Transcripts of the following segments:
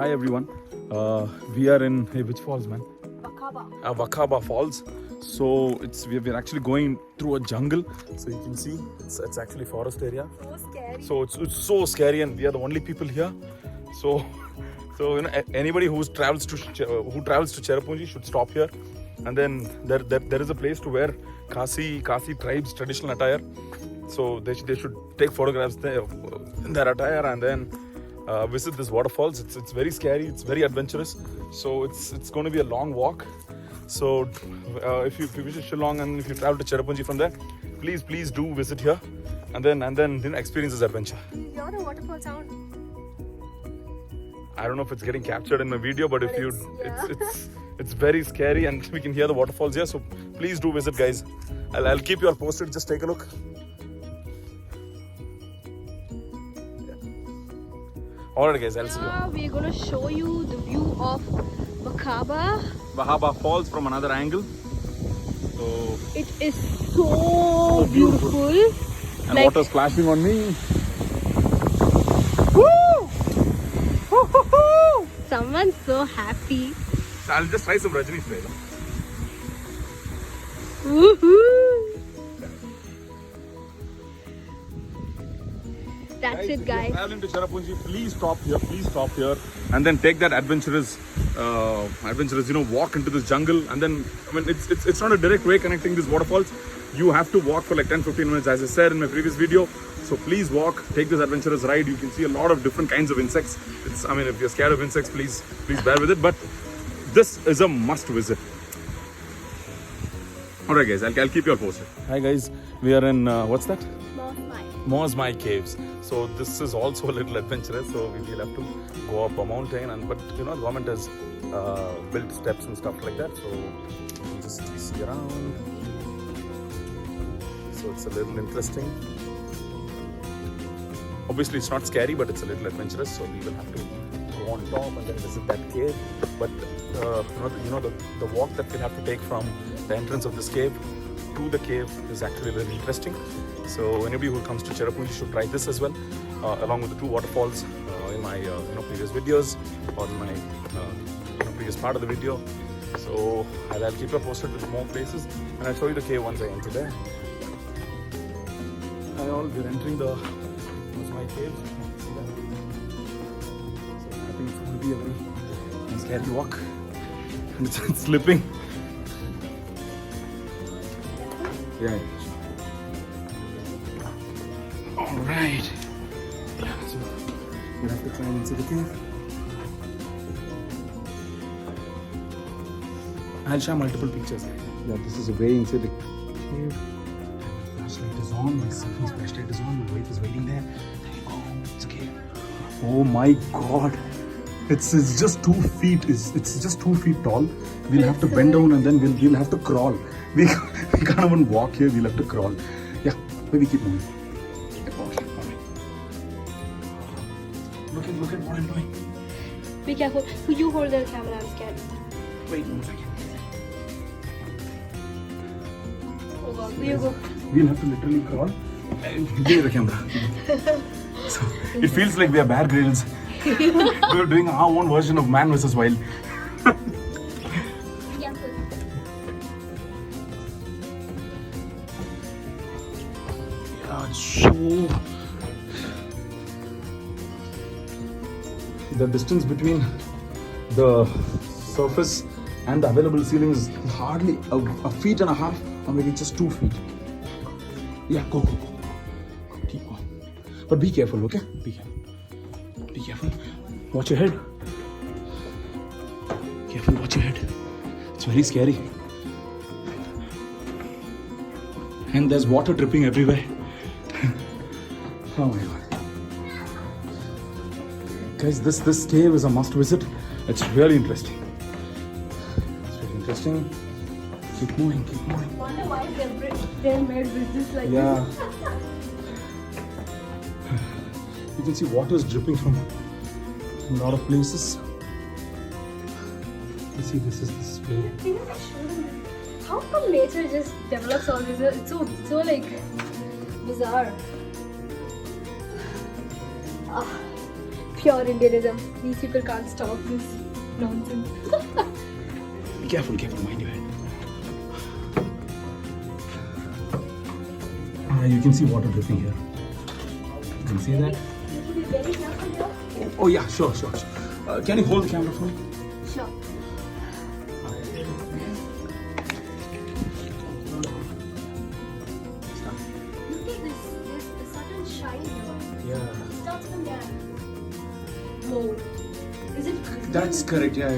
Hi everyone. We are in which falls, man? Wakaba. Wakaba Falls. So we're actually going through a jungle. So you can see it's actually forest area. So scary. So it's so scary, and we are the only people here. So anybody who travels to Cherrapunji should stop here. And then there is a place to wear Khasi tribes traditional attire. So they should take photographs there in their attire and then visit this waterfalls. It's very scary. It's very adventurous. So it's going to be a long walk. So if you visit Shillong and if you travel to Cherrapunji from there, please do visit here and then experience this adventure. You're the waterfall sound. I don't know if it's getting captured in my video, but if you, yeah. it's very scary and we can hear the waterfalls here. So please do visit, guys. I'll keep you all posted. Just take a look. Alright, guys. I'll see you. We're gonna show you the view of Wakaba. Wakaba Falls from another angle. So It is so beautiful. and Like- water splashing on me. Someone's so happy. So I'll just try some Rajini spray. Woohoo! That's it, If you're guys. traveling to Cherrapunji, please stop here, and then take that adventurous, walk into this jungle. And then, I mean, it's not a direct way connecting these waterfalls. You have to walk for like 10-15 minutes, as I said in my previous video. So please walk, take this adventurous ride. You can see a lot of different kinds of insects. If you're scared of insects, please bear with it. But this is a must visit. Alright, guys, I'll keep you all posted. Hi, guys. We are in what's that? Mosmai Caves. So this is also a little adventurous. So we will have to go up a mountain, but the government has built steps and stuff like that. So you can just see around. So it's a little interesting. Obviously, it's not scary, but it's a little adventurous. So we will have to go on top and then visit that cave. But the walk that we'll have to take from the entrance of this cave to the cave is actually very interesting. So anybody who comes to Cherrapunji should try this as well, along with the two waterfalls in my previous videos or in my previous part of the video. So I'll keep you posted with more places, and I'll show you the cave once I enter there. We're entering the Mosmai Cave. See that? So I think it's going to be a very scary walk, and it's slipping. Yeah. Alright. Yeah, so we have to climb into the cave. I'll show multiple pictures. Yeah, this is a way inside the cave. Flashlight is on, my cellphone's flashlight is on, my wife is waiting there. There you go, it's a cave. Oh my god. It's just 2 feet. It's just 2 feet tall. We'll have to bend down and then we'll have to crawl. We can't even walk here, we'll have to crawl. Yeah, maybe keep moving. Look at what I'm doing. Be careful. You hold the camera, I'm scared. Wait 1 second. Oh god, you go. We'll have to literally crawl and give the camera. So it feels like we are Bear Grylls. We're doing our own version of Man vs. Wild. Yeah, so the distance between the surface and the available ceiling is hardly a feet and a half, or maybe just 2 feet. Yeah, go. Keep on. But be careful, okay? Be careful. Watch your head. Careful, watch your head. It's very scary. And there's water dripping everywhere. Oh my god. Guys, this cave is a must visit. It's really interesting. Keep moving. Wonder why they made business like Yeah. this. You can see water is dripping from a lot of places. You see, this is way. How come nature just develops all this? It's so like bizarre. pure Indianism. These people can't stop this nonsense. Be careful, mind your head. You can see water dripping here. You can see that? You should be very careful here. Oh yeah, sure. Can you hold the camera for me? Sure. Look at this. There's a certain shine here. Yeah. It starts from there. Whoa. Is it? That's correct. Yeah.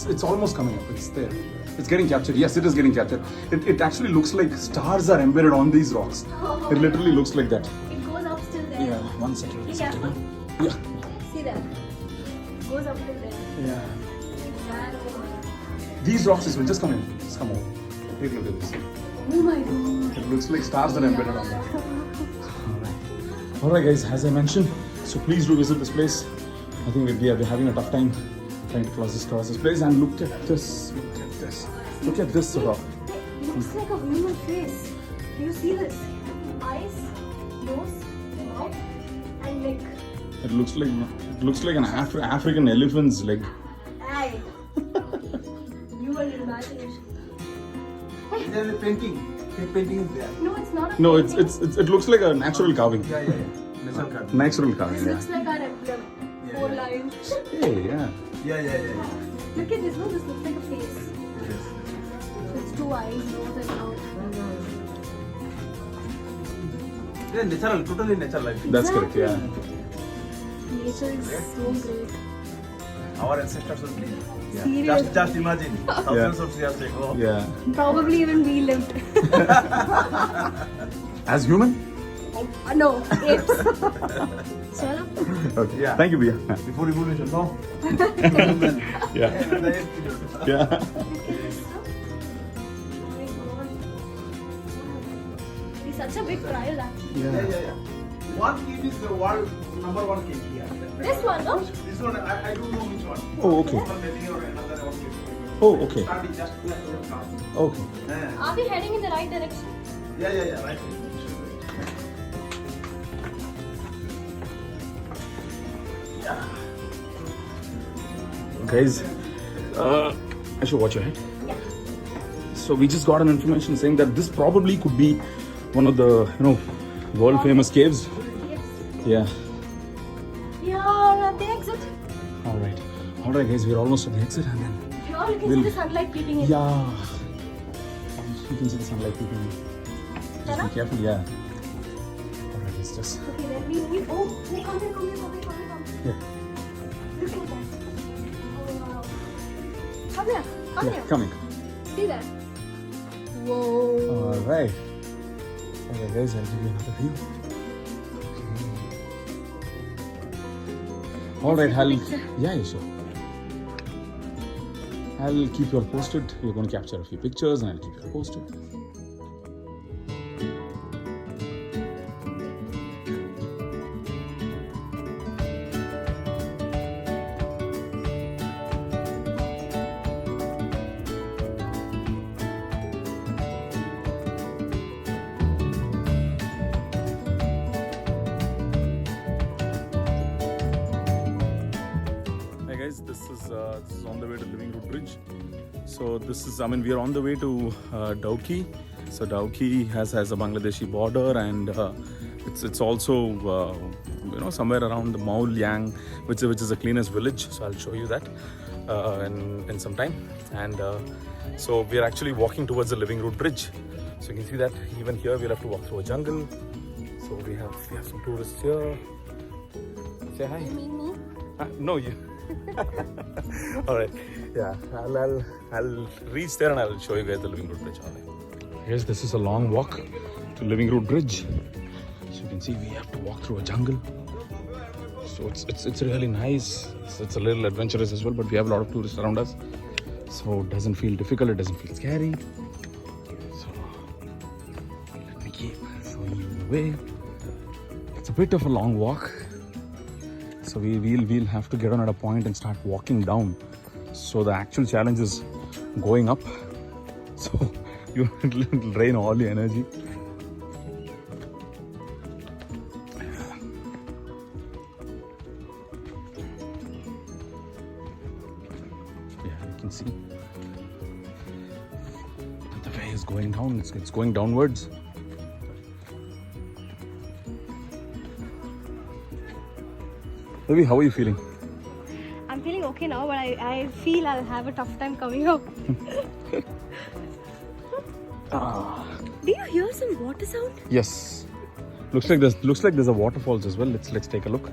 It's almost coming up. It's there. It's getting captured. Yes, it is getting captured. It actually looks like stars are embedded on these rocks. It literally looks like that. It goes up still there. Yeah. One second. Be careful. Yeah. See that? It goes up till there. Yeah. That, These rocks will just come in. Just come over. Take a look at this. oh my god. It looks like stars are embedded on that. Alright guys, as I mentioned, so please do visit this place. I think we are having a tough time trying to cross this place, and look at this. Look at this rock. It looks like a human face. Do you see this? Eyes, nose, mouth, and neck. It looks like an African elephant's leg. Aye. You and your imagination. There's a painting. The painting is there. No, it's not a No, painting. it looks like a natural carving. Yeah. Natural card. Natural carving. This Yeah. looks like our emblem. Yeah, 4 yeah. lines. Hey, yeah. Yeah. Look at this. No, this looks like a face. Yes. It's 2 eyes, nose, and mouth. Yeah, natural, totally natural life. That's correct. Yeah. Nature is so great. Our ancestors would be. Serious. Just imagine. Thousands of years ago. Yeah. Probably even we lived. As human? No, apes. Chalo. Okay. Yeah. Thank you, Bia. Before evolution, no? Yeah. Yeah. Look at this, no? Oh my god. He's such a big trial, actually. Yeah. One kid is the world #1 kid here. This one, no? This one, I don't know which one. Oh, okay. One maybe or another one kid. Oh, okay. Starting just now. Okay. Yeah. Are we heading in the right direction? Yeah, right. Guys, I should watch your head. Yeah. So we just got an information saying that this probably could be one of the, world famous caves. Yes. Yeah. We are at the exit. Alright guys, we're almost at the exit, and then Here you can see the sunlight peeping in. yeah, you can see the sunlight peeping in. Just Tara? be careful, yeah. Alright, it's just Okay, then we need. Oh, come here. yeah. Look at that. Oh wow. Come here. Yeah, coming. See that? Whoa. Alright guys, I'll give you another view. Alright, yeah, sure. I'll keep you all posted. We're going to capture a few pictures and I'll keep you all posted. Hey guys, this is on the way to Living Root Bridge. So we are on the way to Dauki. So Dauki has a Bangladeshi border, and it's also somewhere around the Maul Yang, which is the cleanest village. So I'll show you that in some time. And so we are actually walking towards the Living Root Bridge. So you can see that even here we'll have to walk through a jungle. So we have some tourists here. Say hi. You mean me? No, you. All right. Yeah, I'll reach there and I'll show you guys the Living Root Bridge. All right. Yes, this is a long walk to Living Root Bridge. So you can see we have to walk through a jungle. So it's really nice. It's a little adventurous as well, but we have a lot of tourists around us. So it doesn't feel difficult. It doesn't feel scary. So let me keep showing you the way. It's a bit of a long walk. So we'll have to get on at a point and start walking down. So the actual challenge is going up. So it'll drain all the energy. can see that the way is going down. It's going downwards. Baby, how are you feeling? I'm feeling okay now, but I feel I'll have a tough time coming up. Do you hear some water sound? Yes. Looks like there's a waterfalls as well. Let's take a look.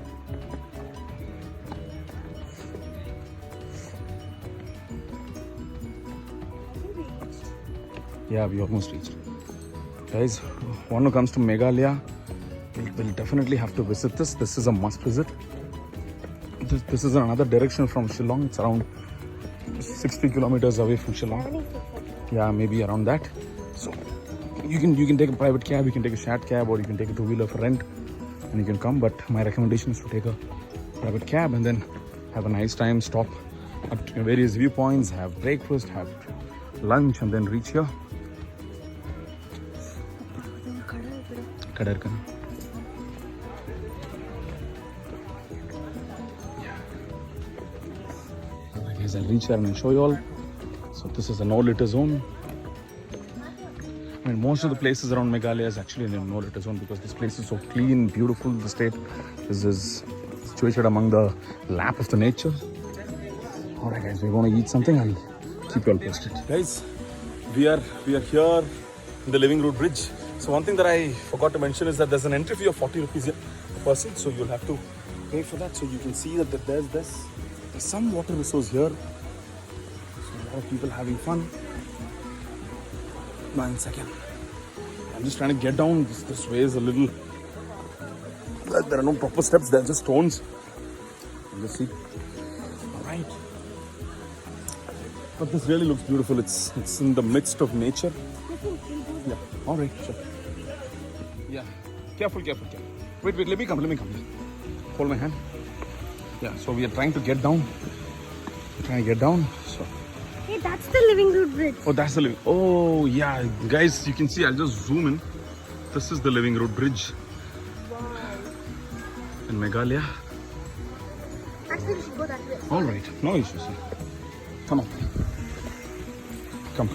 Yeah, we almost reached. Guys, one who comes to Meghalaya will definitely have to visit this. This is a must visit. This is in another direction from Shillong. It's around 60 kilometers away from Shillong. 76. Yeah, maybe around that. So you can take a private cab, you can take a shared cab, or you can take a two-wheeler for rent, and you can come. But my recommendation is to take a private cab and then have a nice time, stop at various viewpoints, have breakfast, have lunch, and then reach here. Kadar kana. Guys, I'll reach here and I'll show you all. So this is a no litter zone. I mean, most of the places around Meghalaya is actually in a no litter zone because this place is so clean, beautiful. The state is situated among the lap of the nature. Alright guys, we're going to eat something. I'll keep you all posted. Guys, we are here in the Living Root Bridge. So one thing that I forgot to mention is that there's an entry fee of 40 rupees here per person. So you'll have to pay for that. So you can see that there's some water resource here. So a lot of people having fun. 1 second. I'm just trying to get down. This way is a little... There are no proper steps. They're just stones. Let's see. Alright. But this really looks beautiful. It's in the midst of nature. Yeah. Alright, sure. Yeah. Careful. Wait, let me come. Hold my hand. Yeah, so we are trying to get down. So. Hey, that's the Living Root Bridge. Oh, that's the living. Oh, yeah, guys, you can see. I'll just zoom in. This is the Living Root Bridge. Wow. In Meghalaya. Actually, we should go that way. All right, no issues. Come on. Come.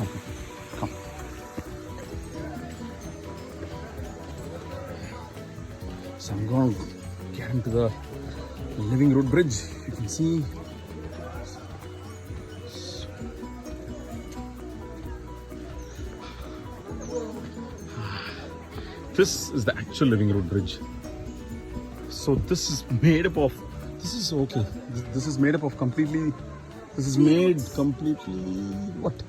So I'm going to get into the Living Root Bridge. You can see. This is the actual Living Root Bridge. So this is made up of. This is okay. This is made up of completely. This is made completely. What?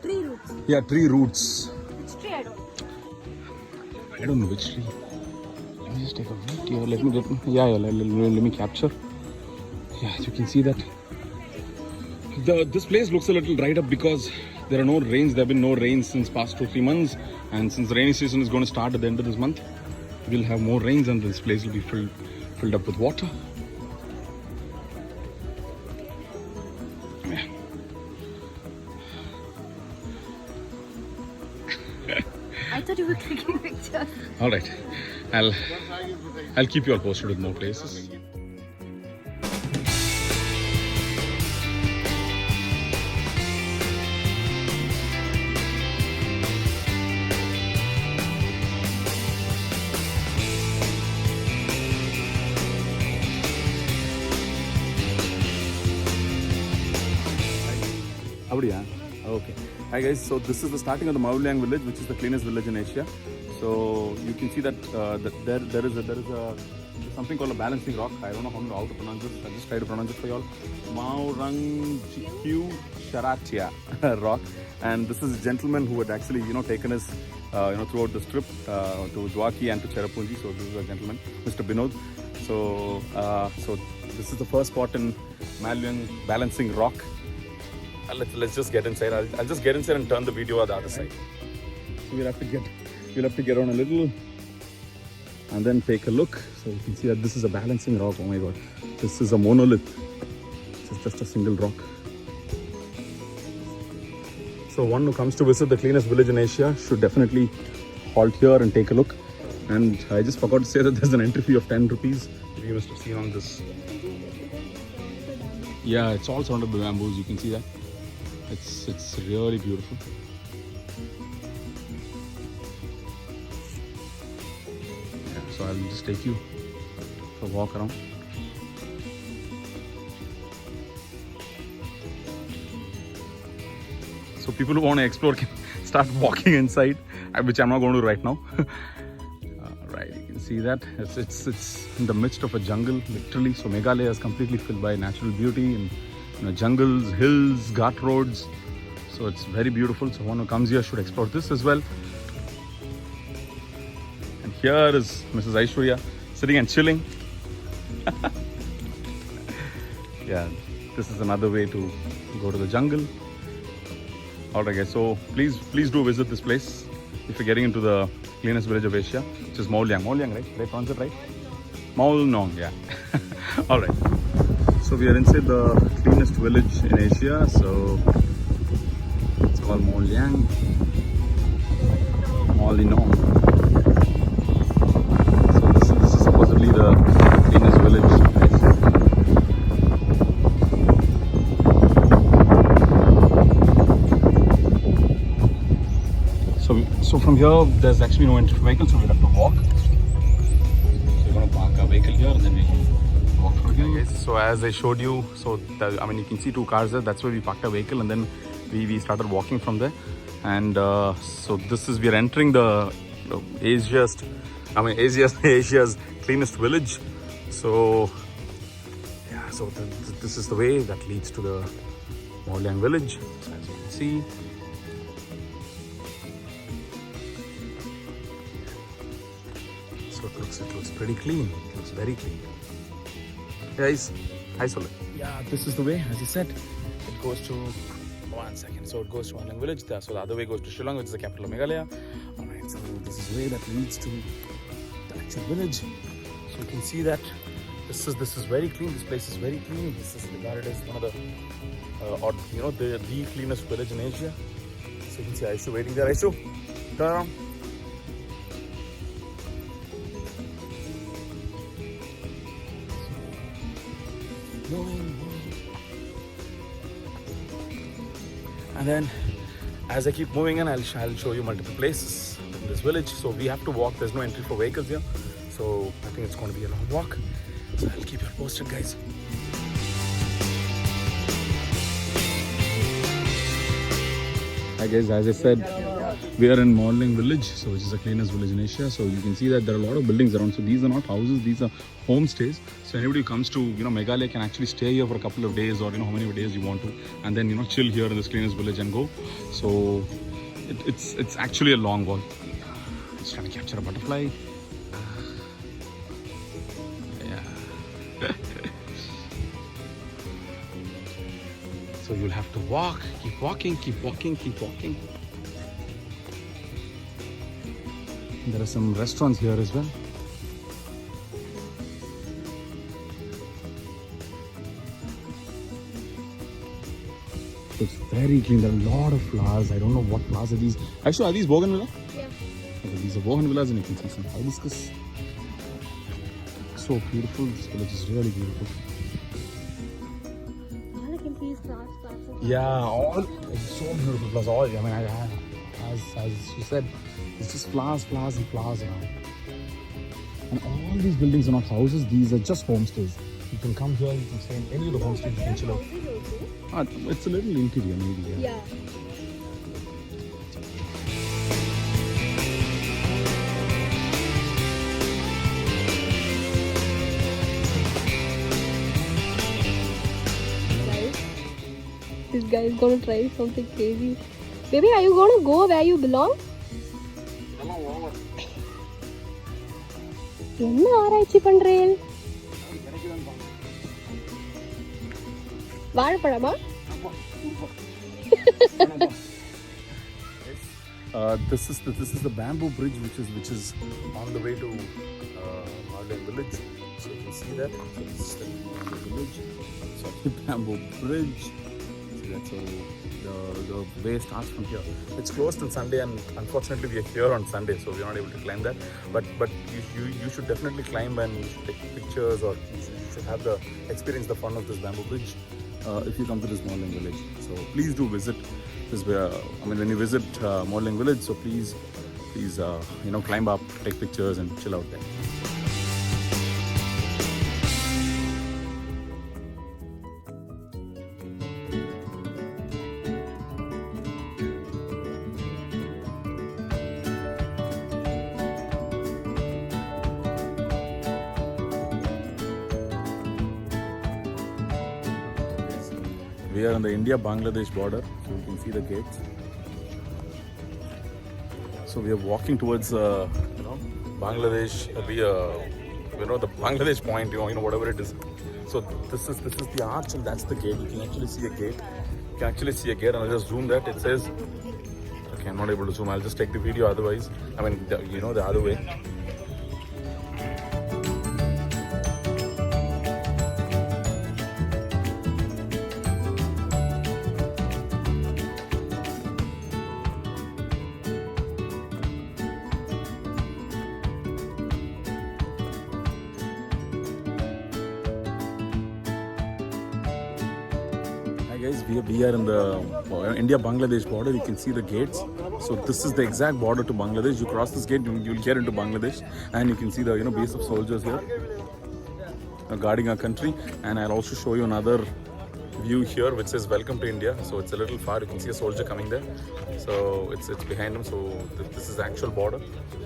3 roots. Yeah, 3 roots. Which tree? I don't know which tree. Let me just take a look here. Let me capture. Yeah, you can see that. This place looks a little dried up because there are no rains. There have been no rains since past 2-3 months, and since the rainy season is going to start at the end of this month, we'll have more rains and this place will be filled up with water. Yeah. I thought you were taking pictures. All right, I'll keep you all posted with more places. Okay. Hi guys, so this is the starting of the Mawlyang village, which is the cleanest village in Asia. So you can see that, there is something called a balancing rock. I don't know how to pronounce this. I'll just try to pronounce it for y'all. Maurangkyu Sharatia rock. And this is a gentleman who had actually, taken us, throughout this trip to Dwaki and to Cherrapunji. So this is a gentleman, Mr. Binod. So this is the first spot in Mawlyang balancing rock. Let's just get inside. I'll just get inside and turn the video on the other side. So we'll have to get on a little and then take a look. So you can see that this is a balancing rock. Oh my god, this is a monolith. It's just a single rock. So one who comes to visit the cleanest village in Asia should definitely halt here and take a look. And I just forgot to say that there's an entry fee of 10 rupees. You must have seen on this. Yeah, it's all surrounded by bamboos. You can see that. It's really beautiful. Yeah, so I'll just take you for a walk around. So people who want to explore can start walking inside, which I'm not going to do right now. Right, you can see that it's in the midst of a jungle, literally. So Meghalaya is completely filled by natural beauty and jungles, hills, ghat roads. So it's very beautiful. So one who comes here should explore this as well. And here is Mrs. Aishwarya sitting and chilling. Yeah, this is another way to go to the jungle. Alright guys, so please do visit this place if you're getting into the cleanest village of Asia, which is Mawlyang. Mawlyang, right? Did I pronounce it right? Mawlyang, yeah. Alright. So we are inside the cleanest village in Asia. So it's called Mawlyang. Mawlyang. So this is supposedly the cleanest village in Asia. So from here, there's actually no entry for vehicles, so we'll have to walk. So we're going to park our vehicle here and then we can walk from here. Guys. So as I showed you, so you can see 2 cars there. That's where we parked our vehicle and then we started walking from there. And so we are entering the Asia's cleanest village. So yeah, so this is the way that leads to the Mawlyang village. So as you can see. It looks pretty clean. It looks very clean. Guys, hi Sola. Yeah, this is the way, as you said. It goes to 1 second. So it goes to Mawlyang village. So the other way goes to Shillong, which is the capital of Meghalaya. Alright, so this is the way that leads to the actual village. So you can see that this is very clean. This place is very clean. This is regarded as one of the the cleanest village in Asia. So you can see Aishu waiting there. Aishu, turn around. And then as I keep moving in, I'll show you multiple places in this village. So we have to walk. There's no entry for vehicles here. So I think it's going to be a long walk. So I'll keep you posted, guys. Hi guys, as I said, we are in Mawlyang village, so which is the cleanest village in Asia. So you can see that there are a lot of buildings around. So these are not houses, these are homestays. So anybody who comes to Meghalaya can actually stay here for a couple of days, or how many days you want to, and then chill here in this cleanest village and go. So it's actually a long walk. Just trying to capture a butterfly. Yeah. So you'll have to walk, keep walking, keep walking, keep walking. There are some restaurants here as well. It's very clean. There are a lot of flowers. I don't know what flowers are these. Actually, are these bougainvillea? Yeah. Okay, these are bougainvilleas, and you can see some hibiscus. So beautiful. This village is really beautiful. All I can see is flowers. Yeah, all so beautiful flowers. All as she said, it's just flowers, flowers, and flowers around. And all these buildings are not houses. These are just homestays. You can come here. You can stay in any of the homestays. You can chill out. It's a little interior, maybe. Yeah. This guy is gonna try something crazy. Baby, are you gonna go where you belong? என்ன ஆராய்ச்சி பண்றேன்? வாழைப்பழமா? This is the bamboo bridge which is on the way to Mawlyang village. So you can see that. So this is the village. So the bamboo bridge. So that. So the way starts from here. It's closed on Sunday, and unfortunately we are here on Sunday, so we're not able to climb that. But you should definitely climb, and you should take pictures, or you should have the experience the fun of this bamboo bridge if you come to this Morling village. So please do visit this. When you visit Morling village, so please climb up, take pictures, and chill out there. We are on the India-Bangladesh border, so you can see the gates. So we are walking towards, Bangladesh. The Bangladesh point, whatever it is. So this is the arch, and that's the gate. You can actually see a gate. And I'll just zoom that. It says, okay, I'm not able to zoom. I'll just take the video. Otherwise, the other way. Guys, we are in the India-Bangladesh border. You can see the gates. So this is the exact border to Bangladesh. You cross this gate, you'll get into Bangladesh, and you can see the base of soldiers here guarding our country. And I'll also show you another view here which says "Welcome to India." So it's a little far. You can see a soldier coming there. So it's behind him. So this is the actual border.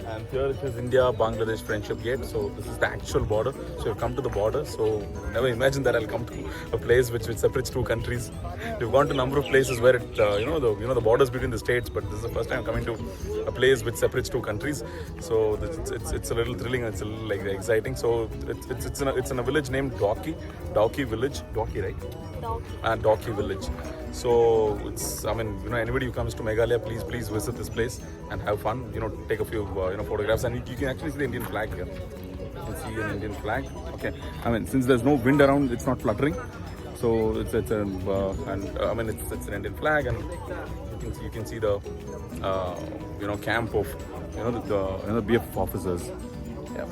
And here it is India-Bangladesh Friendship Gate. So this is the actual border. So you've come to the border. So never imagine that I'll come to a place which separates two countries. We've gone to a number of places where the borders between the states, but this is the first time coming to a place which separates two countries. So it's a little thrilling and it's a little exciting. So it's in a village named Dauki village. Dauki, right? Dauki village. So anybody who comes to Meghalaya, please visit this place and have fun. Take a few photographs, and you can actually see the Indian flag here. You can see an Indian flag. Okay, since there's no wind around, it's not fluttering. So it's an Indian flag, and you can see the camp of the BF officers. Yeah.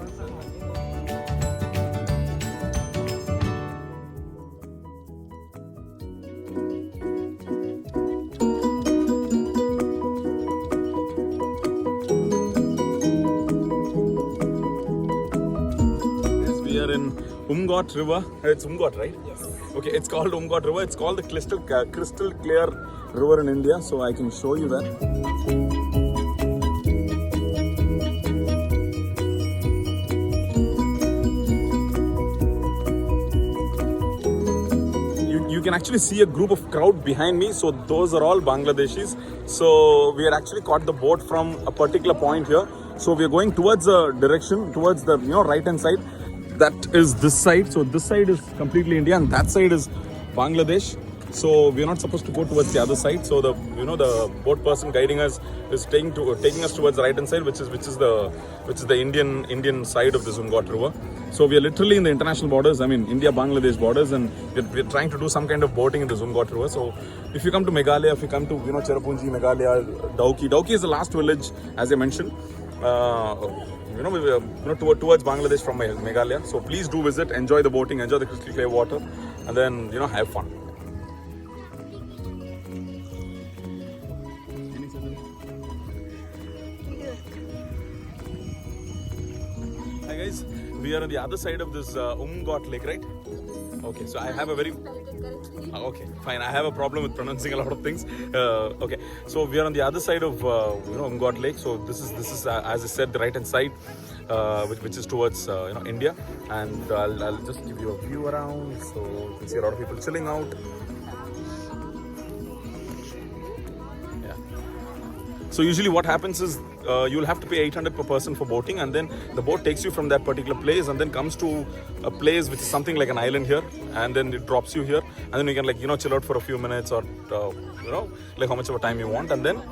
We are in Umngot River. It's Umngot, right? Yes. Okay, it's called Umngot River. It's called the crystal clear river in India. So I can show you that. You can actually see a group of crowd behind me. So those are all Bangladeshis. So we had actually caught the boat from a particular point here. So we are going towards the direction, towards the right hand side. That is this side. So this side is completely India, and that side is Bangladesh. So we're not supposed to go towards the other side. So the boat person guiding us is taking us towards the right hand side, which is the Indian side of the Umngot River. So we are literally in the international borders. India-Bangladesh borders, and we're trying to do some kind of boating in the Umngot River. So if you come to Meghalaya, if you come to Cherrapunji, Meghalaya, Dauki is the last village, as I mentioned. Towards Bangladesh from Meghalaya. So please do visit, enjoy the boating, enjoy the crystal clear water, and then have fun. Hi guys, we are on the other side of this Umngot lake, right? Okay, so I have a very okay, fine. I have a problem with pronouncing a lot of things. Okay, so we are on the other side of Umngot Lake. So this is as I said, the right hand side, which is towards India. And I'll just give you a view around. So you can see a lot of people chilling out. Yeah. So usually what happens is you'll have to pay 800 per person for boating, and then the boat takes you from that particular place and then comes to a place which is something like an island here, and then it drops you here, and then you can chill out for a few minutes, or how much of a time you want, and then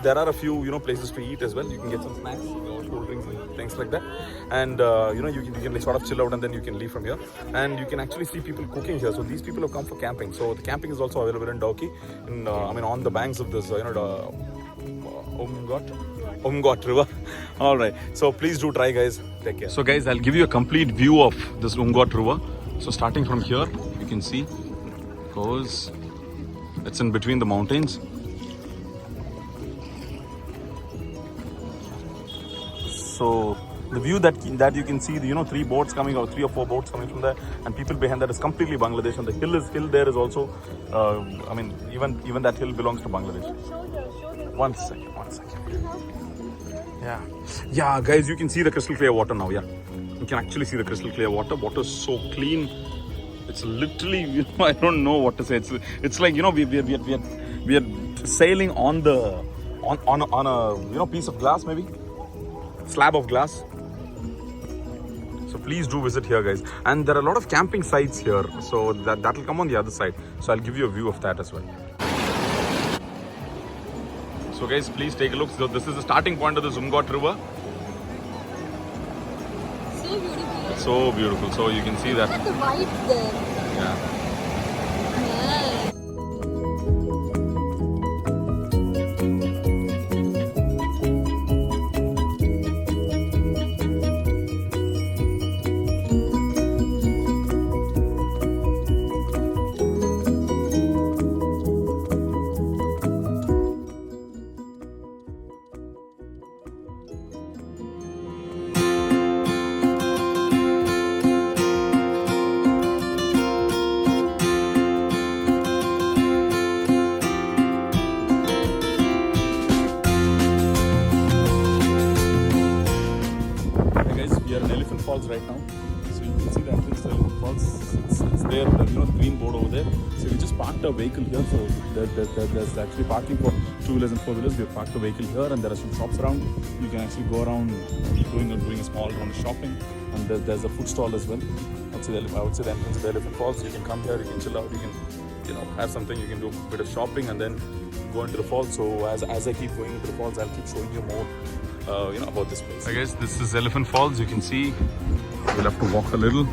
there are a few places to eat as well. You can get some snacks, cool drinks. things like that. And you can sort of chill out and then you can leave from here. And you can actually see people cooking here. So these people have come for camping. So the camping is also available in Dauki, on the banks of this Umngot River. All right. So please do try, guys. Take care. So guys, I'll give you a complete view of this Umngot River. So starting from here, you can see goes. It's in between the mountains. So the view that you can see, 3 boats coming out, 3 or 4 boats coming from there, and people behind that is completely Bangladesh. And the hill there is also, even that hill belongs to Bangladesh. One second. Yeah, guys, you can see the crystal clear water now. Yeah, you can actually see the crystal clear water. Water is so clean. It's literally, I don't know what to say. It's like, we are sailing on a piece of glass, maybe slab of glass. So please do visit here, guys. And there are a lot of camping sites here, so that will come on the other side. So I'll give you a view of that as well. So guys, please take a look. So this is the starting point of the Umngot River. So beautiful. So beautiful. So you can see that. Look at the vibes there. Yeah. Falls right now, so you can see the entrance to Elephant Falls. It's there, the green board over there. So we just parked our vehicle here. So there's actually parking for 2-wheelers and 4-wheelers. We have parked the vehicle here, and there are some shops around. You can actually go around doing a small round of shopping, and there's a food stall as well. I would say the entrance to the Elephant Falls. You can come here, you can chill out, you can have something. You can do a bit of shopping and then go into the falls. So as I keep going into the falls, I'll keep showing you more. About this place. I guess this is Elephant Falls. You can see we'll have to walk a little,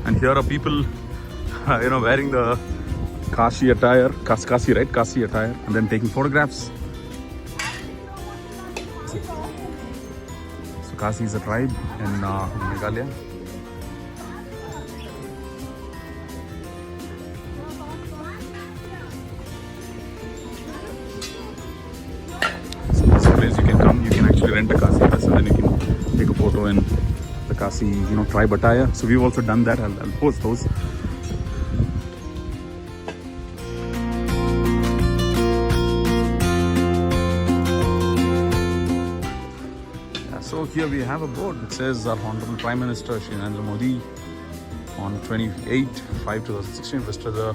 and here are people wearing the Kasi attire, Kasi attire, and then taking photographs. So Kasi is a tribe in Meghalaya. You can come, you can actually rent a Kasi bus, and then you can take a photo in the Kasi, tribe attire. So we've also done that. I'll post those. Yeah, so here we have a board that says our Honorable Prime Minister Shri Narendra Modi on 28/5/2016 visited the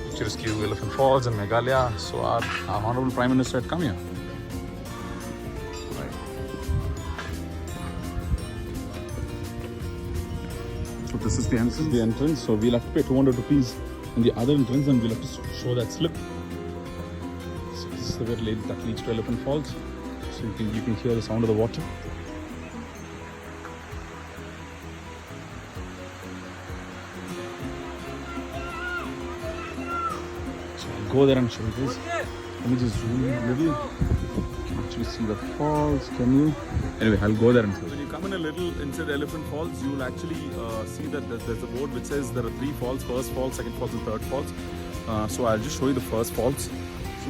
picturesque Elephant Falls in Meghalaya. So our Honorable Prime Minister had come here. So this is the entrance. So we'll have to pay 200 rupees in the other entrance, and we'll have to show that slip. So this is the way that leads to Elephant Falls. So you can hear the sound of the water. So I'll go there and show you this. Let me just zoom in a little. You can actually see the falls. Can you? Anyway, I'll go there and show you. When you come in a little inside the Elephant Falls, you will actually see that there's a board which says there are 3 falls: first falls, second falls, and third falls. So I'll just show you the first falls. So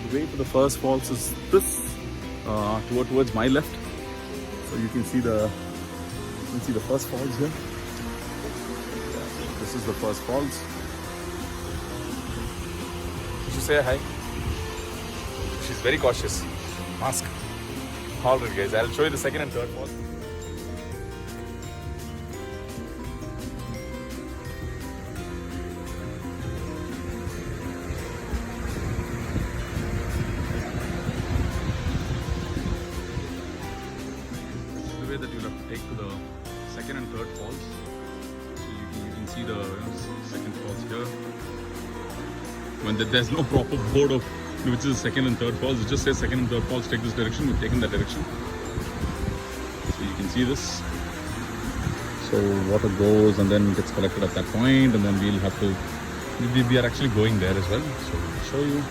the way to the first falls is this, towards my left. So you can see the first falls here. This is the first falls. Did you say hi? She's very cautious. Mask. Alright guys, I'll show you the second and third falls. This is the way that you'll have to take to the second and third falls. So you can see the second falls here. When there's no proper board of which is second and third falls, it just says second and third falls, take this direction. We've taken that direction. So you can See this? So water goes and then gets collected at that point, and then we'll have to. We are actually going there as well. So I'll show you.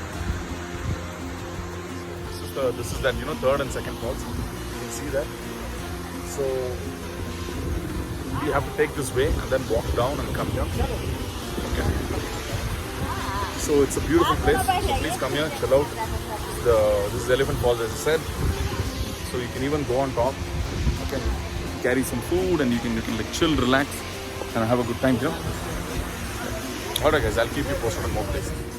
This is that third and second falls. You can see that. So we have to take this way and then walk down and come here. Okay. So it's a beautiful place. So please come here, chill out. This is Elephant Falls, as I said. So you can even go on top. Okay. Carry some food and you can like chill, relax, and have a good time here. Alright guys, I'll keep you posted on more places.